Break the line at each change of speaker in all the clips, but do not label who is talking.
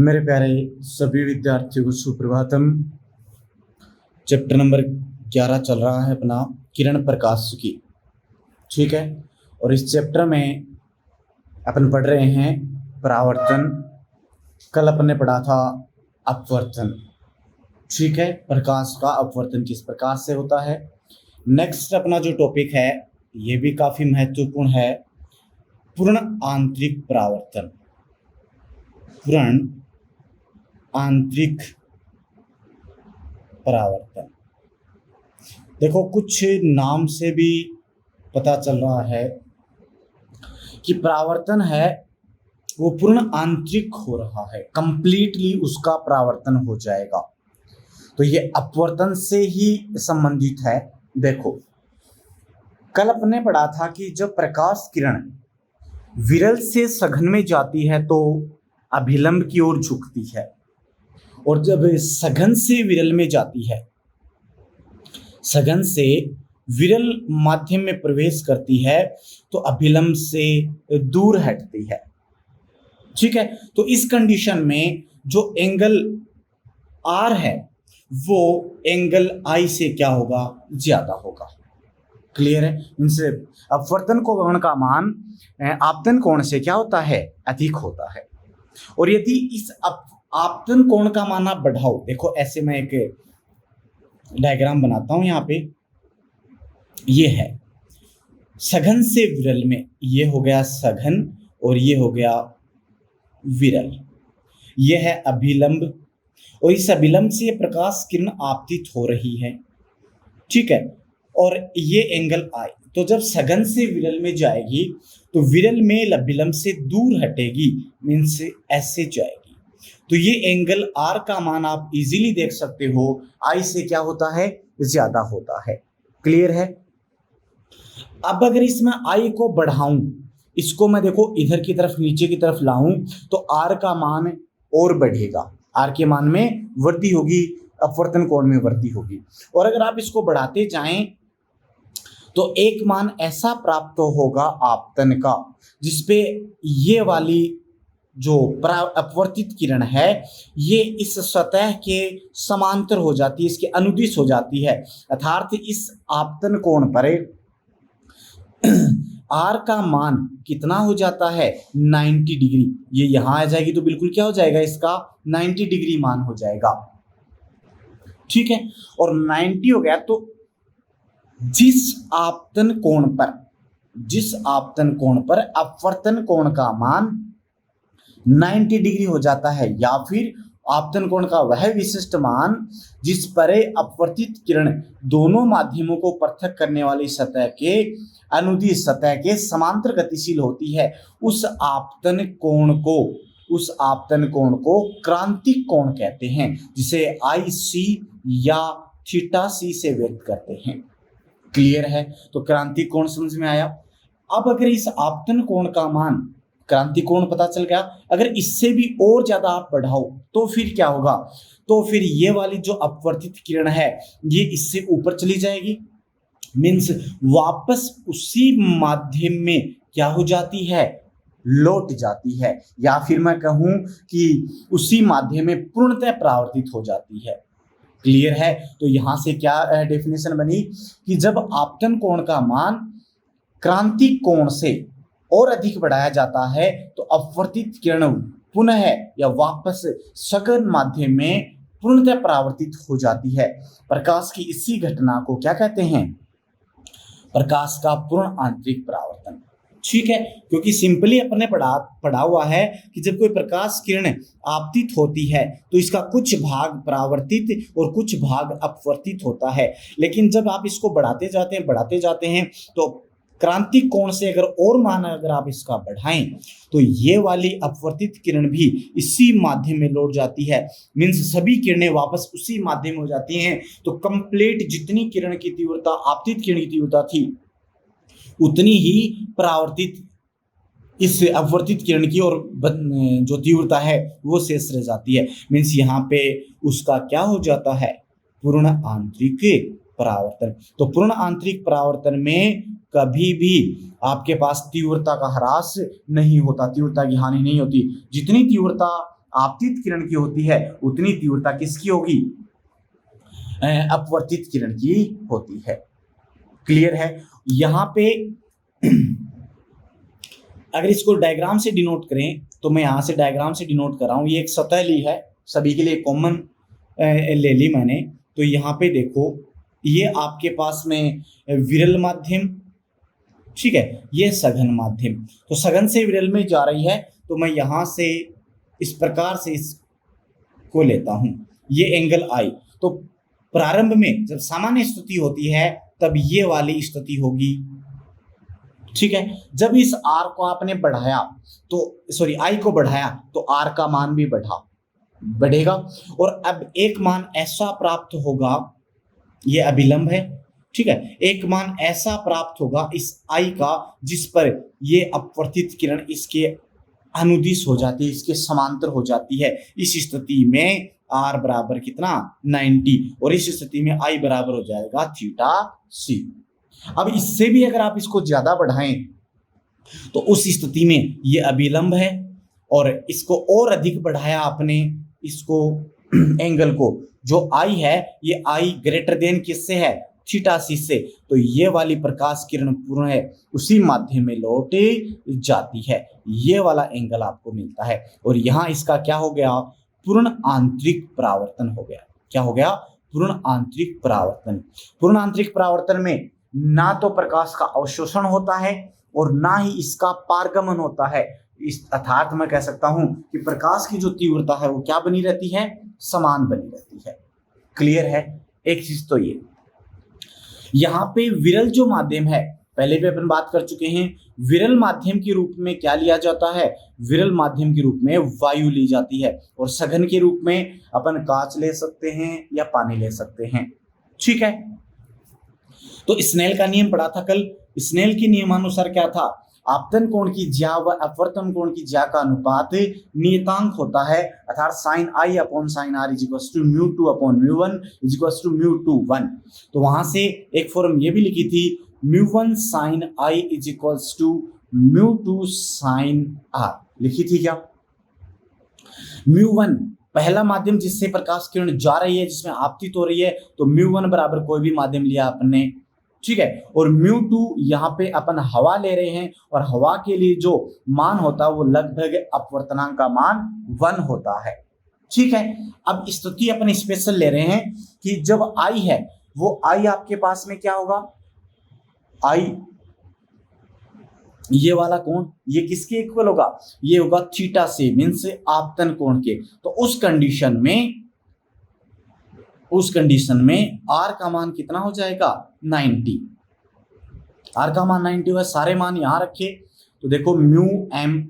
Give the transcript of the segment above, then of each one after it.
मेरे प्यारे सभी विद्यार्थियों को सुप्रभातम। चैप्टर नंबर 11 चल रहा है अपना किरण प्रकाश की। ठीक है, और इस चैप्टर में अपन पढ़ रहे हैं परावर्तन। कल अपन ने पढ़ा था अपवर्तन। ठीक है, प्रकाश का अपवर्तन किस प्रकार से होता है। नेक्स्ट अपना जो टॉपिक है ये भी काफी महत्वपूर्ण है, पूर्ण आंतरिक परावर्तन। पूर्ण आंतरिक परावर्तन। देखो, कुछ नाम से भी पता चल रहा है कि परावर्तन है वो पूर्ण आंतरिक हो रहा है, कंप्लीटली उसका परावर्तन हो जाएगा। तो ये अपवर्तन से ही संबंधित है। देखो, कल अपने पढ़ा था कि जब प्रकाश किरण विरल से सघन में जाती है तो अभिलंब की ओर झुकती है, और जब सघन से विरल में जाती है, सघन से विरल माध्यम में प्रवेश करती है तो अभिलंब से दूर हटती है। ठीक है, तो इस कंडीशन में जो एंगल आर है वो एंगल आई से क्या होगा, ज्यादा होगा। क्लियर है। इनसे अपवर्तन कोण का मान आपतन कोण से क्या होता है, अधिक होता है। और यदि इस आपतन कोण का मान आप बढ़ाओ, देखो ऐसे मैं एक डायग्राम बनाता हूं यहाँ पे। ये है सघन से विरल में, ये हो गया सघन और ये हो गया विरल। ये है अभिलंब, और इस अभिलंब से प्रकाश किरण आपतित हो रही है। ठीक है, और ये एंगल आई। तो जब सघन से विरल में जाएगी तो विरल में अभिलंब से दूर हटेगी, मीन्स ऐसे जाएगी। तो ये एंगल आर का मान आप इजीली देख सकते हो, आई से क्या होता है, ज्यादा होता है। क्लियर है। अब अगर इसमें आई को बढ़ाऊं, इसको मैं देखो इधर की तरफ नीचे की तरफ लाऊं तो आर का मान और बढ़ेगा, आर के मान में वृद्धि होगी, अपवर्तन कोण में वृद्धि होगी। और अगर आप इसको बढ़ाते जाएं तो एक मान ऐसा प्राप्त होगा आपतन का, जिसपे ये वाली जो अपवर्तित किरण है ये इस सतह के समांतर हो जाती है, इसके अनुदिश हो जाती है। अर्थात इस आपतन कोण पर आर का मान कितना हो जाता है, 90 डिग्री। ये यहां आ जाएगी तो बिल्कुल क्या हो जाएगा, इसका 90 डिग्री मान हो जाएगा। ठीक है, और 90 हो गया तो जिस आपतन कोण पर अपवर्तन कोण का मान 90 डिग्री हो जाता है, या फिर आपतन कोण का वह विशिष्ट मान जिस पर अपवर्तित किरण दोनों माध्यमों को पृथक करने वाली सतह के अनुदिश सतह के समांतर गतिशील होती है, उस आपतन कोण को क्रांतिक कोण कहते हैं, जिसे आई सी या थीटा सी से व्यक्त करते हैं। क्लियर है। तो क्रांतिक कोण समझ में आया। अब अगर इस आपतन कोण का मान, क्रांतिक कोण पता चल गया, अगर इससे भी और ज्यादा आप बढ़ाओ तो फिर क्या होगा, तो फिर ये वाली जो अपवर्तित किरण है ये इससे ऊपर चली जाएगी, मीन्स वापस उसी माध्यम में क्या हो जाती है, लौट जाती है, या फिर मैं कहूं कि उसी माध्यम में पूर्णतः परावर्तित हो जाती है। क्लियर है। तो यहां से क्या डेफिनेशन बनी कि जब आपतन कोण का मान क्रांतिक कोण से और अधिक बढ़ाया जाता है तो अपवर्तित किरण पुनः या वापस सघन माध्यम में पूर्णतः परावर्तित हो जाती है। प्रकाश की इसी घटना को क्या कहते हैं, प्रकाश का पूर्ण आंतरिक परावर्तन। ठीक है, क्योंकि सिंपली अपने पढ़ा हुआ है कि जब कोई प्रकाश किरण आपतित होती है तो इसका कुछ भाग परावर्तित और कुछ भाग अपवर्तित होता है। लेकिन जब आप इसको बढ़ाते जाते हैं तो क्रांतिक कोण से और मान अगर आप इसका बढ़ाएं तो ये वाली अपवर्तित किरण भी इसी माध्यम में लौट जाती है, मीन्स सभी किरणें वापस उसी माध्यम में हो जाती हैं। तो कंप्लीट जितनी किरण की तीव्रता, आपतित किरण की तीव्रता थी, उतनी ही परावर्तित इस अपवर्तित किरण की और जो तीव्रता है वो शेष रह जाती है। मीन्स यहाँ पे उसका क्या हो जाता है, पूर्ण आंतरिक परावर्तन। तो पूर्ण आंतरिक परावर्तन में कभी भी आपके पास तीव्रता का ह्रास नहीं होता, तीव्रता की हानि नहीं होती। जितनी तीव्रता आपतित किरण की होती है उतनी तीव्रता किसकी होगी, अपवर्तित किरण की होती है। क्लियर है। यहां पे अगर इसको डायग्राम से डिनोट करें तो मैं यहां से डायग्राम से डिनोट कर रहा हूं। ये एक सतह ली है, सभी के लिए कॉमन ले ली मैंने। तो यहाँ पे देखो, ये आपके पास में विरल माध्यम, ठीक है, ये सघन माध्यम। तो सघन से विरल में जा रही है, तो मैं यहां से इस प्रकार से इसको लेता हूं, ये एंगल आई। तो प्रारंभ में जब सामान्य स्थिति होती है तब ये वाली स्थिति होगी, ठीक है। जब इस आर को आपने बढ़ाया तो सॉरी आई को बढ़ाया तो आर का मान भी बढ़ेगा, और अब एक मान ऐसा प्राप्त होगा, ये अभिलंब है, ठीक है, एक मान ऐसा प्राप्त होगा इस आई का जिस पर ये अपवर्तित किरण इसके अनुदिश हो जाती है, इसके समांतर हो जाती है। इस स्थिति में आर बराबर कितना 90, और इस स्थिति में आई बराबर हो जाएगा थीटा सी। अब इससे भी अगर आप इसको ज्यादा बढ़ाएं तो उस स्थिति में ये अभिलंब है, और इसको और अधिक बढ़ाया आपने इसको एंगल को, जो आई है ये आई ग्रेटर देन किससे है, थीटा सी से, तो ये वाली प्रकाश किरण पूर्ण है उसी माध्यम में लौट जाती है। ये वाला एंगल आपको मिलता है, और यहां इसका क्या हो गया, पूर्ण आंतरिक परावर्तन हो गया। क्या हो गया, पूर्ण आंतरिक परावर्तन। पूर्ण आंतरिक परावर्तन में ना तो प्रकाश का अवशोषण होता है और ना ही इसका पारगमन होता है। इस अर्थात मैं कह सकता हूं कि प्रकाश की जो तीव्रता है वो क्या बनी रहती है, समान बनी रहती है। क्लियर है। एक चीज तो ये, यहाँ पे विरल जो माध्यम है, पहले भी अपन बात कर चुके हैं, विरल माध्यम के रूप में क्या लिया जाता है, विरल माध्यम के रूप में वायु ली जाती है, और सघन के रूप में अपन कांच ले सकते हैं या पानी ले सकते हैं, ठीक है। तो स्नेल का नियम पढ़ा था कल। स्नेल के नियमानुसार क्या था, आपतन कोण की ज्या व अपवर्तन कोण की ज्या का अनुपात नियतांक होता है, अर्थात sine i upon sine r is equal to mu two upon mu one is equal to mu two one. तो वहां से एक फॉर्म ये भी लिखी थी, mu one sine i is equal to mu two sine r, लिखी थी क्या। म्यू वन पहला माध्यम जिससे प्रकाश किरण जा रही है, जिसमें आपतित हो रही है, तो म्यू वन बराबर कोई भी माध्यम लिया आपने, ठीक है। और म्यू टू यहाँ पे अपन हवा ले रहे हैं, और हवा के लिए जो मान होता है वो लगभग अपवर्तनांक का मान 1 होता है, ठीक है। अब स्थिति अपन स्पेशल ले रहे हैं कि जब आई है, वो आई आपके पास में क्या होगा, आई ये वाला कोण ये किसके इक्वल होगा, ये होगा थीटा से, मीन्स आपतन कोण के। तो उस कंडीशन में आर का मान कितना हो जाएगा 90। आर का मान 90 हुआ, सारे मान यहां रखे। तो देखो mu m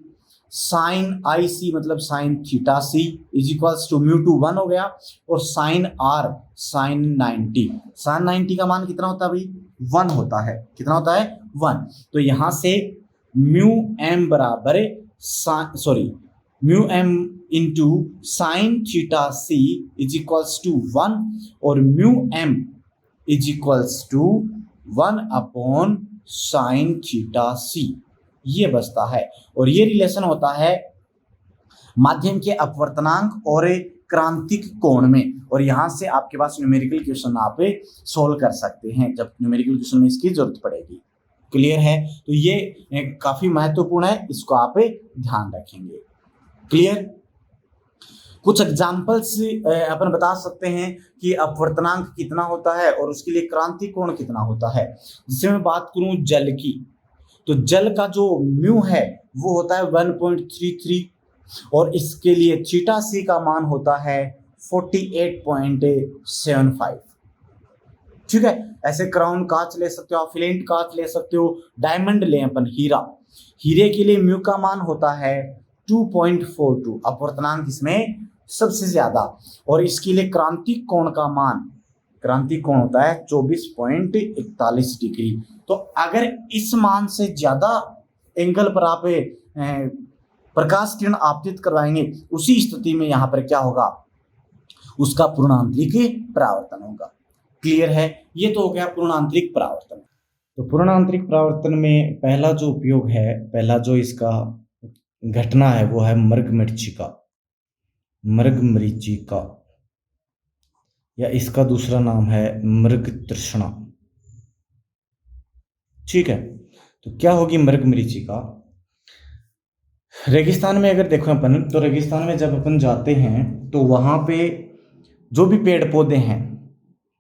sine i c मतलब sine theta c is equals to mu two 1 हो गया, और साइन आर साइन 90 का मान कितना होता है भाई 1 होता है। कितना होता है 1। तो यहां से म्यू एम बराबर mu m into sine theta c is equals to 1, और mu m is equals to 1 upon sine theta c, ये बचता है। और ये रिलेशन होता है माध्यम के अपवर्तनांक और क्रांतिक कोण में, और यहां से आपके पास न्यूमेरिकल क्वेश्चन आप सोल्व कर सकते हैं जब न्यूमेरिकल क्वेश्चन में इसकी जरूरत पड़ेगी। क्लियर है। तो ये काफी महत्वपूर्ण है, इसको आप ध्यान रखेंगे। क्लियर। कुछ एग्जाम्पल्स अपन बता सकते हैं कि अपवर्तनांक कितना होता है और उसके लिए क्रांतिक कोण कितना होता है। जिससे मैं बात करूं जल की, तो जल का जो म्यू है वो होता है 1.33, और इसके लिए थीटा सी का मान होता है 48.75, ठीक है। ऐसे क्राउन कांच ले सकते हो, फिलेंट कांच ले सकते हो, डायमंड ले अपन हीरे के लिए म्यू का मान होता है 2.42, अपवर्तनांक इसमें सबसे ज्यादा, और इसके लिए क्रांतिक कोण का मान, क्रांतिक कोण होता है 24.41 डिग्री। तो अगर इस मान से ज्यादा एंगल पर आप प्रकाश किरण आपतित करवाएंगे, उसी स्थिति में यहाँ पर क्या होगा, उसका पूर्णांतरिक परावर्तन होगा। क्लियर है। ये तो हो गया पूर्णांतरिक परावर्तन। तो पूर्णांतरिक परावर्तन में पहला जो उपयोग है, पहला जो इसका घटना है वो है मृग मरीचिका। मृगमरीचिका, या इसका दूसरा नाम है मृगतृष्णा। ठीक है, तो क्या होगी मृगमरीचिका? रेगिस्तान में अगर देखो अपन, तो रेगिस्तान में जब अपन जाते हैं तो वहां पे जो भी पेड़ पौधे हैं,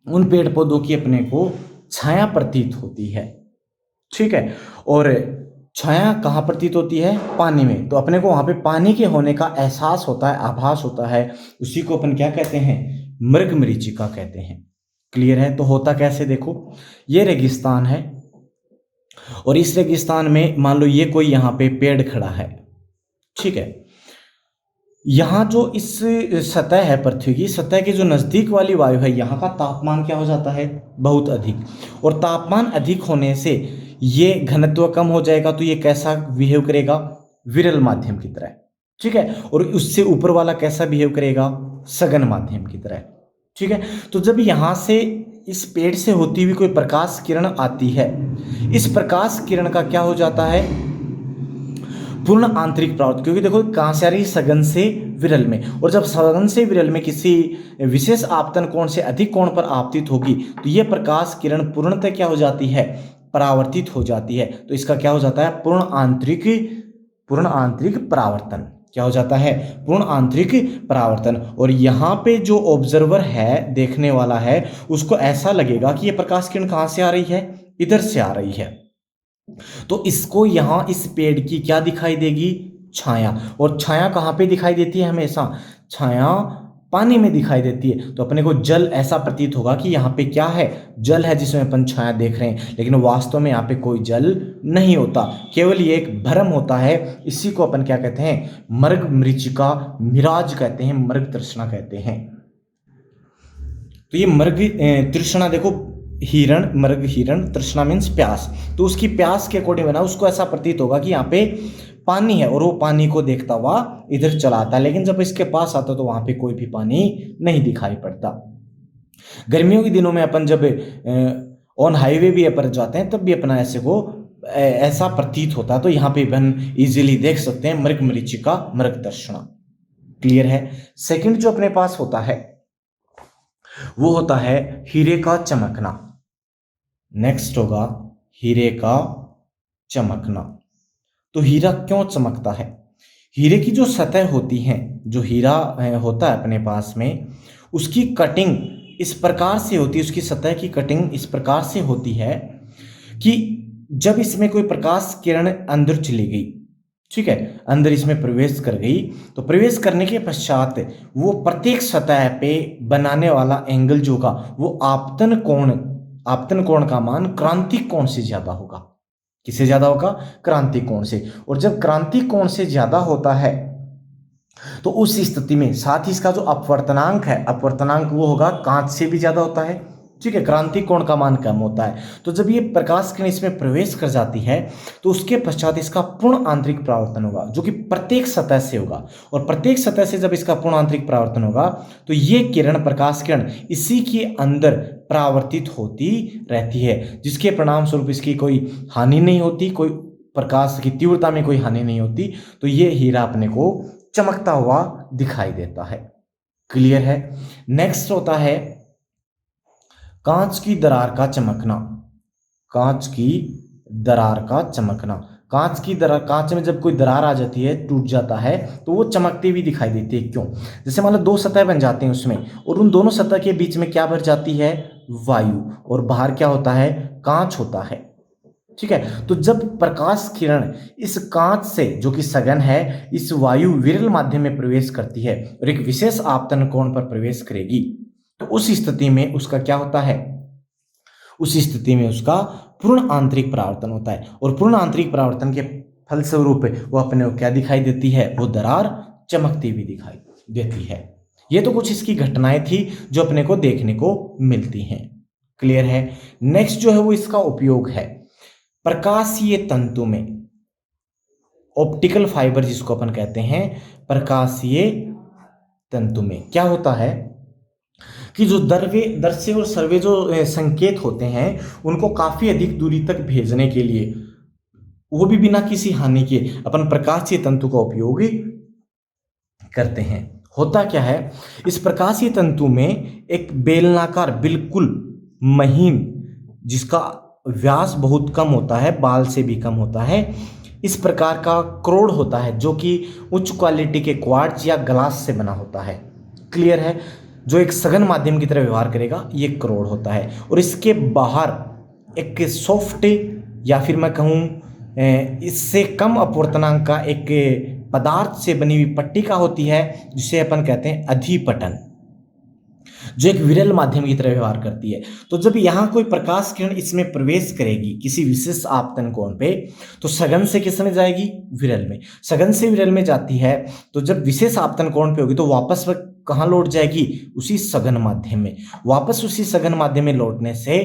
उन पेड़ पौधों की अपने को छाया प्रतीत होती है। ठीक है, और छाया कहाँ प्रतीत होती है? पानी में। तो अपने को वहां पे पानी के होने का एहसास होता है, आभास होता है, उसी को अपन क्या कहते हैं? मृगमरीचिका कहते हैं। क्लियर है? तो होता कैसे, देखो ये रेगिस्तान है और इस रेगिस्तान में मान लो ये कोई यहाँ पे पेड़ खड़ा है। ठीक है, यहाँ जो इस सतह है, पृथ्वी की सतह के जो नजदीक वाली वायु है, यहाँ का तापमान क्या हो जाता है? बहुत अधिक। और तापमान अधिक होने से ये घनत्व कम हो जाएगा, तो ये कैसा बिहेव करेगा? विरल माध्यम की तरह। ठीक है, और उससे ऊपर वाला कैसा बिहेव करेगा? सघन माध्यम की तरह। ठीक है, तो जब यहाँ से इस पेड़ से होती हुई कोई प्रकाश किरण आती है, इस प्रकाश किरण का क्या हो जाता है? पूर्ण आंतरिक परावर्तन। क्योंकि देखो कहां से आ रही? सघन से विरल में। और जब सघन से विरल में किसी विशेष आपतन कोण से अधिक कोण पर आपतित होगी, तो यह प्रकाश किरण पूर्णतः क्या हो जाती है? परावर्तित हो जाती है। तो इसका क्या हो जाता है? पूर्ण आंतरिक परावर्तन। क्या हो जाता है? पूर्ण आंतरिक परावर्तन। और यहाँ पे जो ऑब्जर्वर है, देखने वाला है, उसको ऐसा लगेगा कि यह प्रकाश किरण कहां से आ रही है? इधर से आ रही है। तो इसको यहां इस पेड़ की क्या दिखाई देगी? छाया। और छाया कहां पे दिखाई देती है? हमेशा छाया पानी में दिखाई देती है। तो अपने को जल ऐसा प्रतीत होगा कि यहाँ पे क्या है? जल है जिसमें अपन छाया देख रहे हैं, लेकिन वास्तव में यहाँ पे कोई जल नहीं होता, केवल ये एक भ्रम होता है। इसी को अपन क्या कहते हैं? मृगमरीचिका, मिराज कहते हैं, मृग तृष्णा कहते हैं। तो ये मृग तृष्णा देखो, हिरण, मृग हिरण, तृष्णा मीन्स प्यास। तो उसकी प्यास के अकॉर्डिंग बना, उसको ऐसा प्रतीत होगा कि यहाँ पे पानी है और वो पानी को देखता हुआ इधर चला आता है। लेकिन जब इसके पास आता तो वहां पे कोई भी पानी नहीं दिखाई पड़ता। गर्मियों के दिनों में अपन जब ऑन हाईवे भी अपन जाते हैं, तब भी अपना ऐसे को ऐसा प्रतीत होता है। तो यहाँ पे अपन इजीली देख सकते हैं मृगमरीचिका, मृग तृष्णा। क्लियर है? सेकंड जो अपने पास होता है वो होता है हीरे का चमकना। नेक्स्ट होगा हीरे का चमकना। तो हीरा क्यों चमकता है? हीरे की जो सतह होती है, जो हीरा होता है अपने पास में, उसकी कटिंग इस प्रकार से होती है, उसकी सतह की कटिंग इस प्रकार से होती है कि जब इसमें कोई प्रकाश किरण अंदर चली गई, ठीक है, अंदर इसमें प्रवेश कर गई, तो प्रवेश करने के पश्चात वो प्रत्येक सतह पे बनाने वाला एंगल जो होगा वो आपतन कोण का मान क्रांतिक कोण से ज्यादा होगा। किससे ज्यादा होगा? क्रांतिक कोण से। और जब क्रांतिक कोण से ज्यादा होता है तो उस स्थिति में साथ ही इसका जो अपवर्तनांक है, अपवर्तनांक वो होगा कांच से भी ज्यादा होता है। ठीक है, क्रांतिक कोण का मान कम होता है। तो जब ये प्रकाश किरण इसमें प्रवेश कर जाती है तो उसके पश्चात इसका पूर्ण आंतरिक परावर्तन होगा, जो कि प्रत्येक सतह से होगा। और प्रत्येक सतह से जब इसका पूर्ण आंतरिक परावर्तन होगा तो ये किरण, प्रकाश किरण इसी के अंदर परावर्तित होती रहती है, जिसके परिणाम स्वरूप इसकी कोई हानि नहीं होती, कोई प्रकाश की तीव्रता में कोई हानि नहीं होती। तो ये हीरा अपने को चमकता हुआ दिखाई देता है। क्लियर है? नेक्स्ट होता है कांच की दरार का चमकना। कांच की दरार का चमकना। कांच की दरार, कांच में जब कोई दरार आ जाती है, टूट जाता है, तो वो चमकती हुई दिखाई देती है। क्यों? जैसे मान लो दो सतह बन जाते हैं उसमें, और उन दोनों सतह के बीच में क्या भर जाती है? वायु। और बाहर क्या होता है? कांच होता है। ठीक है, तो जब प्रकाश किरण इस कांच से, जो कि सघन है, इस वायु विरल माध्यम में प्रवेश करती है और एक विशेष आपतन कोण पर प्रवेश करेगी, तो उस स्थिति में उसका क्या होता है? उस स्थिति में उसका पूर्ण आंतरिक परावर्तन होता है। और पूर्ण आंतरिक परावर्तन के फलस्वरूप वो अपने को क्या दिखाई देती है? वो दरार चमकती हुई दिखाई देती है। ये तो कुछ इसकी घटनाएं थी जो अपने को देखने को मिलती हैं। क्लियर है? नेक्स्ट जो है वो इसका उपयोग है प्रकाशीय तंतु में, ऑप्टिकल फाइबर जिसको अपन कहते हैं, प्रकाशीय तंतु में क्या होता है कि जो दर्शे और सर्वे जो संकेत होते हैं उनको काफी अधिक दूरी तक भेजने के लिए, वो भी बिना किसी हानि के, अपन प्रकाशीय तंतु का उपयोग करते हैं। होता क्या है, इस प्रकाशीय तंतु में एक बेलनाकार बिल्कुल महीन, जिसका व्यास बहुत कम होता है, बाल से भी कम होता है, इस प्रकार का क्रोड होता है जो कि उच्च क्वालिटी के क्वार्ट्ज या ग्लास से बना होता है। क्लियर है? जो एक सघन माध्यम की तरह व्यवहार करेगा, ये क्रोड होता है। और इसके बाहर एक सॉफ्ट या फिर मैं कहूँ इससे कम अपवर्तनांक का एक पदार्थ से बनी हुई पट्टिका होती है, जिसे अपन कहते हैं अधिपटन, जो एक विरल माध्यम की तरह व्यवहार करती है। तो जब यहाँ कोई प्रकाश किरण इसमें प्रवेश करेगी किसी विशेष आपतन कोण पे, तो सघन से किस में जाएगी? विरल में। सघन से विरल में जाती है, तो जब विशेष आपतन कोण पे होगी तो वापस वह कहाँ लौट जाएगी? उसी सघन माध्यम में। वापस उसी सघन माध्यम में लौटने से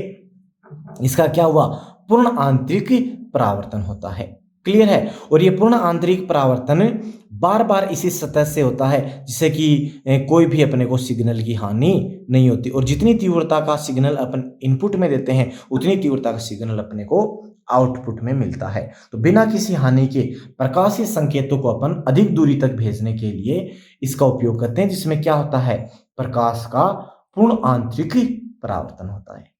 इसका क्या हुआ? पूर्ण आंतरिक परावर्तन होता है। क्लियर है? और ये पूर्ण आंतरिक परावर्तन बार बार इसी सतह से होता है, जिससे कि कोई भी अपने को सिग्नल की हानि नहीं होती। और जितनी तीव्रता का सिग्नल अपन इनपुट में देते हैं, उतनी तीव्रता का सिग्नल अपने को आउटपुट में मिलता है। तो बिना किसी हानि के प्रकाशीय संकेतों को अपन अधिक दूरी तक भेजने के लिए इसका उपयोग करते हैं, जिसमें क्या होता है? प्रकाश का पूर्ण आंतरिक परावर्तन होता है।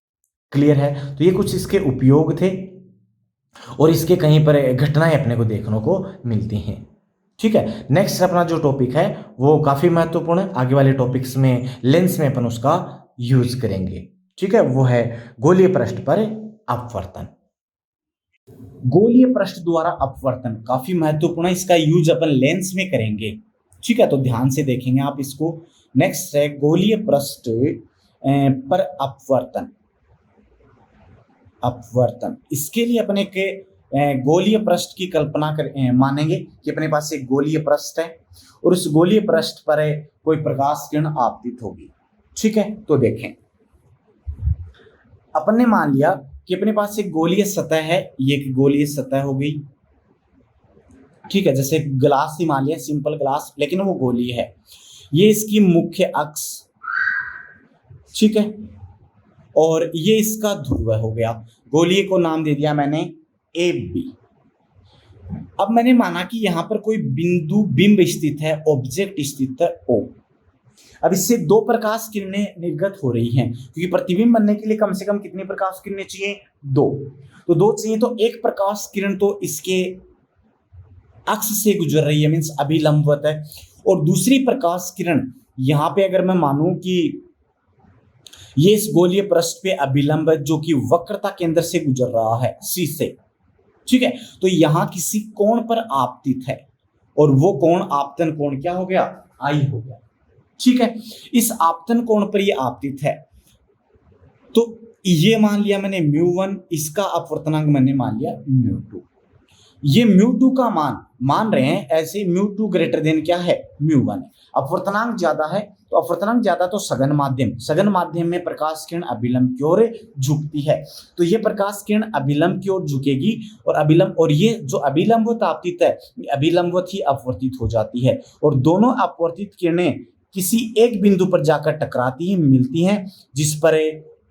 क्लियर है? तो ये कुछ इसके उपयोग थे, और इसके कहीं पर घटनाएं अपने को देखने को मिलती हैं। ठीक है, नेक्स्ट अपना जो टॉपिक है वो काफी महत्वपूर्ण है। आगे वाले टॉपिक्स में लेंस में अपन उसका यूज करेंगे। ठीक है, वो है गोलीय पृष्ठ पर अपवर्तन। गोलीय पृष्ठ द्वारा अपवर्तन काफी महत्वपूर्ण है, इसका यूज अपन लेंस में करेंगे। ठीक है, तो ध्यान से देखेंगे आप इसको। नेक्स्ट है गोलीय पृष्ठ पर अपवर्तन। अपवर्तन, इसके लिए अपन एक गोलीय पृष्ठ की कल्पना मानेंगे कि अपने पास एक गोलीय पृष्ठ है और उस गोलीय पृष्ठ पर कोई प्रकाश किरण आपतित होगी। ठीक है, तो देखें, अपन ने मान लिया कि अपने पास एक गोलीय सतह है, ये एक गोलीय सतह हो गई। ठीक है, जैसे ग्लास ही मान लिया, सिंपल ग्लास, लेकिन वो गोलीय है। ये इसकी मुख्य अक्ष, ठीक है, और ये इसका ध्रुव हो गया। गोलीय को नाम दे दिया मैंने ए बी। अब मैंने माना कि यहां पर कोई बिंदु बिंब स्थित है, ऑब्जेक्ट स्थित है ओ। अब इससे दो प्रकाश किरणें निर्गत हो रही हैं, क्योंकि प्रतिबिंब बनने के लिए कम से कम कितनी प्रकाश किरणें चाहिए? दो। तो दो चाहिए, तो एक प्रकाश किरण तो इसके अक्ष से गुजर रही है, मीन्स अभिलंबवत है, और दूसरी प्रकाश किरण यहां पे अगर मैं मानूं कि ये इस गोलीय पृष्ठ पे अभिलंब है, जो कि वक्रता केंद्र से गुजर रहा है, सी से। ठीक है, तो यहां किसी कोण पर आपतित है, और वो कोण आपतन कोण क्या हो गया? आई हो गया। ठीक है, इस आपतन कोण पर ये आपतित है, तो ये मान लिया मैंने μ1, इसका अपवर्तनांक मैंने मान लिया μ2। ये μ2 का मान रहे हैं, ऐसे μ2 ग्रेटर देन क्या है? μ1 है। अपवर्तनांक ज्यादा है, तो अपवर्तनांक ज्यादा तो सघन माध्यम में प्रकाश किरण अभिलंब की ओर झुकती है, तो ये प्रकाश किरण अभिलंब की ओर झुकेगी, और ये जो अभिलंबवत आपतित है, अभिलंबवत ही अपवर्तित हो जाती है, और दोनों अपवर्तित किरणें किसी एक बिंदु पर जाकर टकराती हैं, मिलती हैं, जिस पर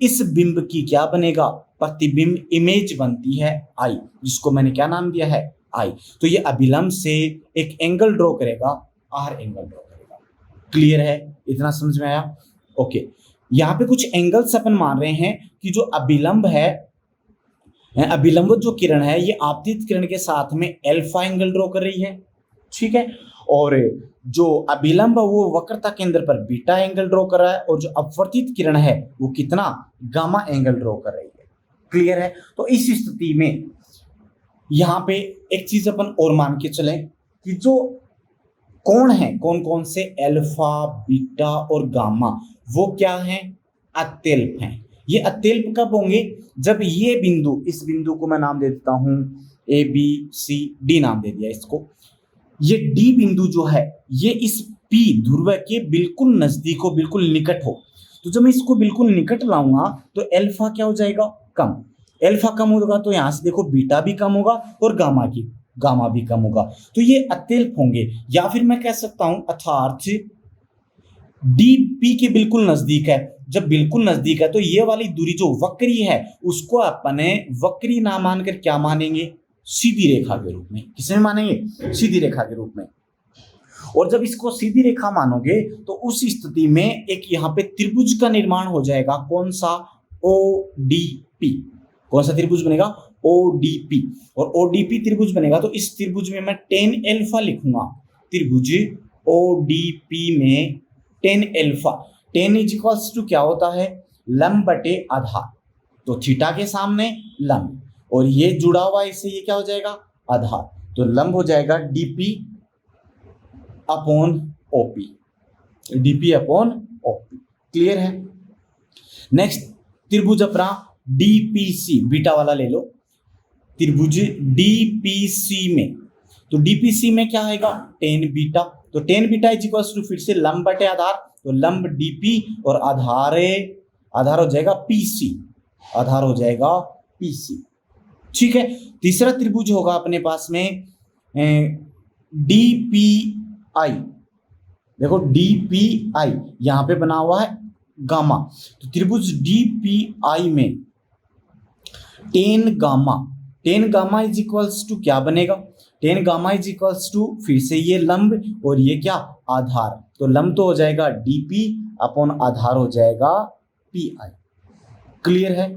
इस बिंब की क्या बनेगा? प्रतिबिंब इमेज बनती है आई, जिसको मैंने क्या नाम दिया है? आई। तो ये अभिलंब से एक एंगल ड्रॉ करेगा, आर एंगल ड्रॉ करेगा। क्लियर है? इतना समझ में आया? ओके, यहाँ पे कुछ एंगल्स अपन मान रहे हैं कि जो अभिलंब है, अभिलंब जो किरण है, ये आपतित किरण के साथ में अल्फा एंगल ड्रॉ कर रही है। ठीक है, और जो अभिलंब वो वक्रता केंद्र पर बीटा एंगल ड्रॉ कर रहा है, और जो अपवर्तित किरण है वो कितना? गामा एंगल ड्रॉ कर रही है। क्लियर है? तो इस स्थिति में यहां पे एक चीज अपन और मान के चलें कि जो कोण है, कौन कौन से? अल्फा, बीटा और गामा, वो क्या है? अत्यल्प हैं। ये अत्यल्प कब होंगे? जब ये बिंदु, इस बिंदु को मैं नाम दे देता हूं ए बी सी डी, नाम दे दिया इसको। ये डी बिंदु जो है, ये इस पी ध्रुव के बिल्कुल नजदीक हो, बिल्कुल निकट हो। तो जब मैं इसको बिल्कुल निकट लाऊंगा तो अल्फा क्या हो जाएगा? कम। अल्फा कम होगा तो यहां से देखो बीटा भी कम होगा और गामा भी कम होगा, तो ये अत्यल्प होंगे। या फिर मैं कह सकता हूं अर्थात डी पी के बिल्कुल नजदीक है। जब बिल्कुल नजदीक है तो ये वाली दूरी जो वक्री है, उसको अपने वक्री ना मानकर क्या मानेंगे? सीधी रेखा के रूप में। किसे मानेंगे? सीधी रेखा के रूप में। और जब इसको सीधी रेखा मानोगे तो उस स्थिति में एक यहाँ पे त्रिभुज का निर्माण हो जाएगा। कौन सा? ODP। कौन सा त्रिभुज बनेगा? ODP। और ODP त्रिभुज बनेगा तो इस त्रिभुज में मैं tan अल्फा लिखूंगा। त्रिभुज ODP में tan alpha, tan is equals to क्या होता है? लंब बटे आधार। तो थीटा के सामने लंब, और ये जुड़ा हुआ इससे ये क्या हो जाएगा? आधार। तो लंब हो जाएगा DP upon OP, DP upon OP। Clear है? नेक्स्ट त्रिभुज अपना DPC, बीटा वाला ले लो। त्रिभुज DPC में, तो DPC में क्या आएगा? tan beta. तो tan beta is equals to फिर से लंब बटे आधार, तो लंब DP और आधार हो जाएगा PC, आधार हो जाएगा PC। ठीक है। तीसरा त्रिभुज होगा अपने पास में DPI। देखो DPI यहां पे बना हुआ है गामा, तो त्रिभुज DPI में tan gamma is equals to क्या बनेगा? tan gamma is equals to फिर से ये लंब और ये क्या? आधार। तो लंब तो हो जाएगा DP अपॉन आधार हो जाएगा PI। क्लियर है?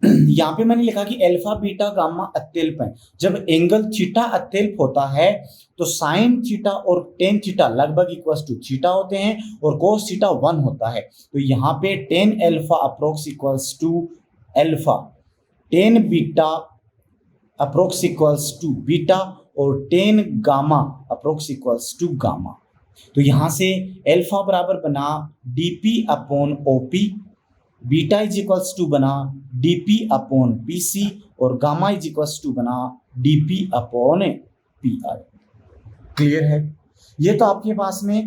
यहाँ पे मैंने लिखा कि अल्फा बीटा गामा अत्यल्प है। जब एंगल थीटा अत्यल्प होता है तो साइन थीटा और टेन थीटा लगभग इक्वल्स टू थीटा होते हैं और कोस थीटा 1 होता है। तो यहाँ पे tan alpha approx equals to alpha, tan beta approx equals to beta और tan gamma approx equals to gamma. तो यहाँ से अल्फा बराबर बना DP upon OP, beta is equals to बना DP अपॉन PC और गामा इज इक्वल्स टू बना DP upon PI। Clear है? ये तो आपके पास में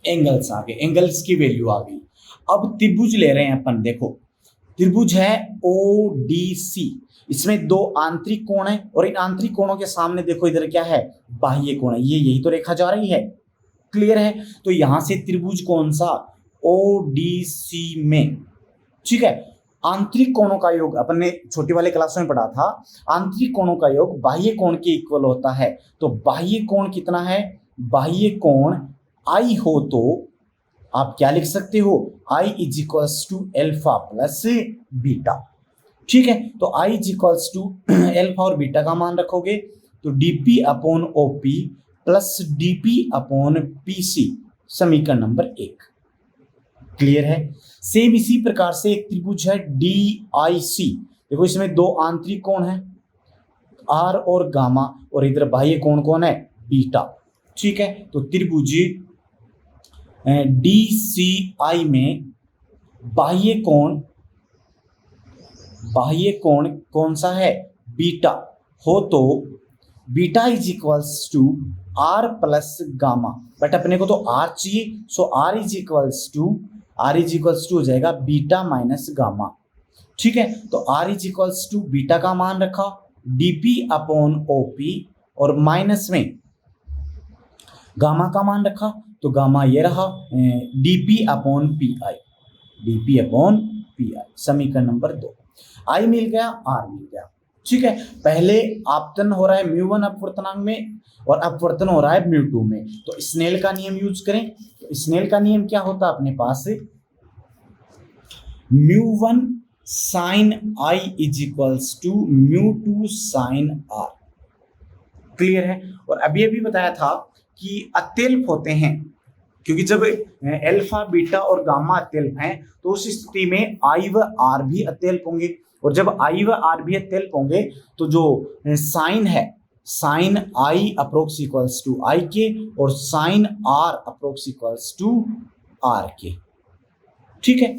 एंगल्स आ गए, एंगल्स की वैल्यू आ गई। अब त्रिभुज ले रहे हैं अपन। देखो त्रिभुज है ODC, इसमें दो आंतरिक कोण है और इन आंतरिक कोणों के सामने देखो इधर क्या है? बाह्य कोण है। ये यही तो रेखा जा रही है। क्लियर है? तो यहां से त्रिभुज कौन सा? ODC में, ठीक है, आंतरिक कोणों का योग अपन ने छोटी वाले क्लासों में पढ़ा था। आंतरिक कोणों का योग बाह्य कोण के इक्वल होता है। तो बाह्य कोण कितना है? बाह्य कोण I हो तो आप क्या लिख सकते हो? I is equals to alpha plus beta. ठीक है, तो I is equals to alpha और बीटा का मान रखोगे तो DP upon OP plus DP upon PC, समीकरण नंबर 1। क्लियर है? सेम इसी प्रकार से एक त्रिभुज है DIC। देखो इसमें दो आंतरिक कोण है R और गामा और इधर बाह्य कोण कौन है? बीटा। ठीक है, तो त्रिभुज DCI में बाह्य कोण कौन सा है? बीटा हो तो beta is equals to R plus gamma, but अपने को तो R चाहिए, so R is equals to हो जाएगा बीटा माइनस गामा। ठीक है, तो R is equals to beta का मान रखा DP अपॉन OP और माइनस में गामा का मान रखा, तो गामा ये रहा DP अपॉन PI, समीकरण नंबर 2। I मिल गया, R मिल गया। ठीक है, पहले आपतन हो रहा है μ1 अपवर्तनांक में और अपवर्तन हो रहा है μ2 में, तो स्नेल का नियम यूज करें। तो स्नेल का नियम क्या होता है अपने पास? μ1 sine I is equals to μ2 sine R। क्लियर है? और अभी बताया था कि अत्यल्प होते हैं, क्योंकि जब अल्फा बीटा और गामा अत्यल्प हैं तो उस स्थिति में I व R भी अत्यल्प होंगे, और जब I व R भी अत्यल्प होंगे तो जो साइन है, sine I approx equals to I के और sine R approx equals to R के। ठीक है,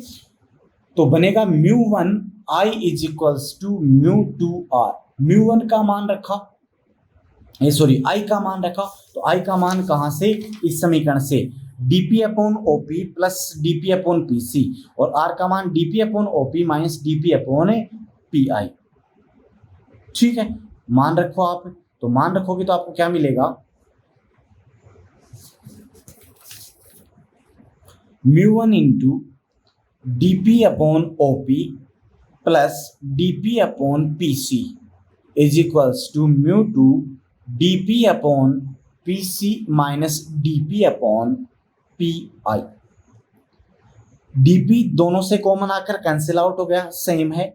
तो बनेगा μ1 I is equals to μ2 R। μ1 का मान रखा, I का मान रखा, तो I का मान कहां से? इस समीकरण से DP upon OP plus DP upon PC और R का मान DP upon OP minus DP upon PI। ठीक है, मान रखो आप, तो मान रखोगे तो आपको क्या मिलेगा? μ1 into DP upon OP plus DP upon PC is equals to μ2 DP upon P C minus D P upon P I. DP दोनों से कॉमन आकर कैंसिल आउट हो गया, सेम है।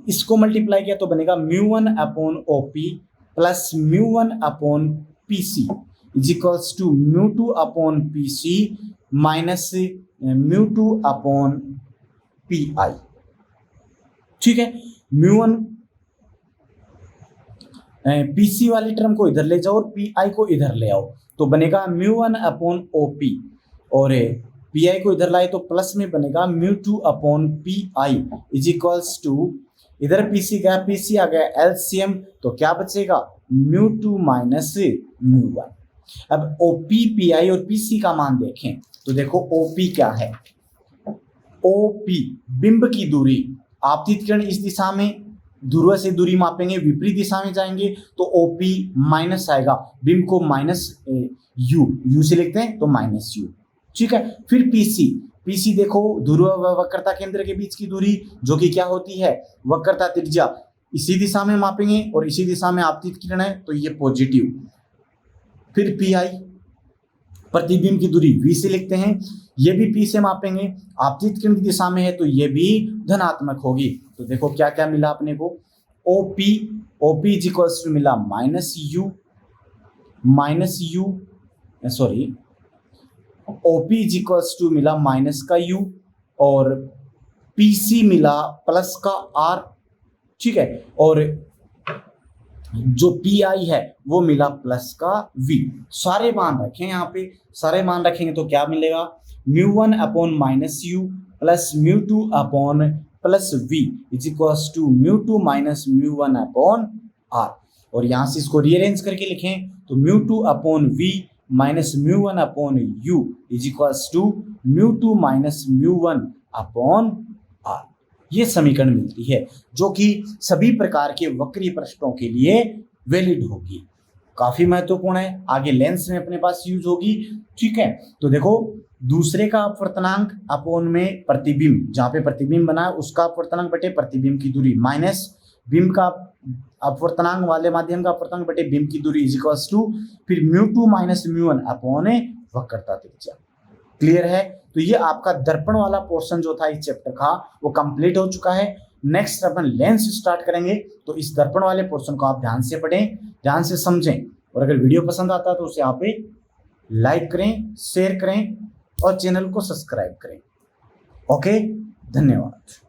इसको मल्टीप्लाई किया तो बनेगा mu one upon OP plus mu one upon PC is equals to mu two upon PC minus mu two upon P I. ठीक है, म्यू1 पीसी वाली टर्म को इधर ले जाओ और पी आई को इधर ले आओ तो बनेगा म्यू1 अपॉन ओपी, और पी आई को इधर लाए तो प्लस में बनेगा mu two upon P I is equals to, इधर पीसी गया, पीसी आ गया एलसीएम, तो क्या बचेगा म्यू2 माइनस म्यू1। अब ओपी पी आई और पीसी का मान देखें तो देखो ओपी क्या है, ओपी बिंब की दूरी, आपतित किरण इस दिशा में, ध्रुव से दूरी मापेंगे, विपरीत दिशा में जाएंगे तो ओपी माइनस आएगा, बिंब को माइनस यू से लिखते हैं तो माइनस यू। ठीक है, फिर पीसी, पीसी देखो ध्रुव व वक्रता केंद्र के बीच की दूरी जो कि क्या होती है वक्रता त्रिज्या, इसी दिशा में मापेंगे और इसी दिशा में आपतित किरण है तो ये पॉजिटिव। फिर पी आई प्रतिबिंब की दूरी v से लिखते हैं, ये भी p से मापेंगे, आपतित किरण की दिशा में है तो ये भी धनात्मक होगी। तो देखो क्या क्या मिला अपने को, OP इज इक्वल्स टू मिला OP इज इक्वल्स टू मिला माइनस का u और PC मिला प्लस का r। ठीक है, और जो PI है वो मिला प्लस का V। सारे मान रखें, यहाँ पे सारे मान रखेंगे तो क्या मिलेगा mu one upon minus u plus mu two upon plus V is equals to mu two minus mu one upon R। और यहाँ से इसको रीअरेंज करके लिखें तो mu two upon V minus mu one upon U is equals to mu two minus mu one upon R। ये समीकरण मिलती है जो कि सभी प्रकार के वक्रीय पृष्ठों के लिए वैलिड होगी, काफी महत्वपूर्ण है, आगे लेंस में अपने पास यूज होगी। ठीक है, तो देखो दूसरे का अपवर्तनांक अपोन में प्रतिबिंब, जहां पे प्रतिबिंब बना है उसका अपवर्तनांक बटे प्रतिबिंब की दूरी माइनस बिंब का अपवर्तनांक वाले माध्यम का अपवर्तनांक बटे बिंब की दूरी इज इक्वल्स टू फिर म्यू2 माइनस म्यू1 अपॉन वक्रता त्रिज्या। क्लियर है, तो ये आपका दर्पण वाला पोर्शन जो था इस चैप्टर का वो कंप्लीट हो चुका है। नेक्स्ट अपन लेंस स्टार्ट करेंगे, तो इस दर्पण वाले पोर्शन को आप ध्यान से पढ़ें, ध्यान से समझें, और अगर वीडियो पसंद आता है तो उसे आप लाइक करें, शेयर करें और चैनल को सब्सक्राइब करें। ओके, धन्यवाद।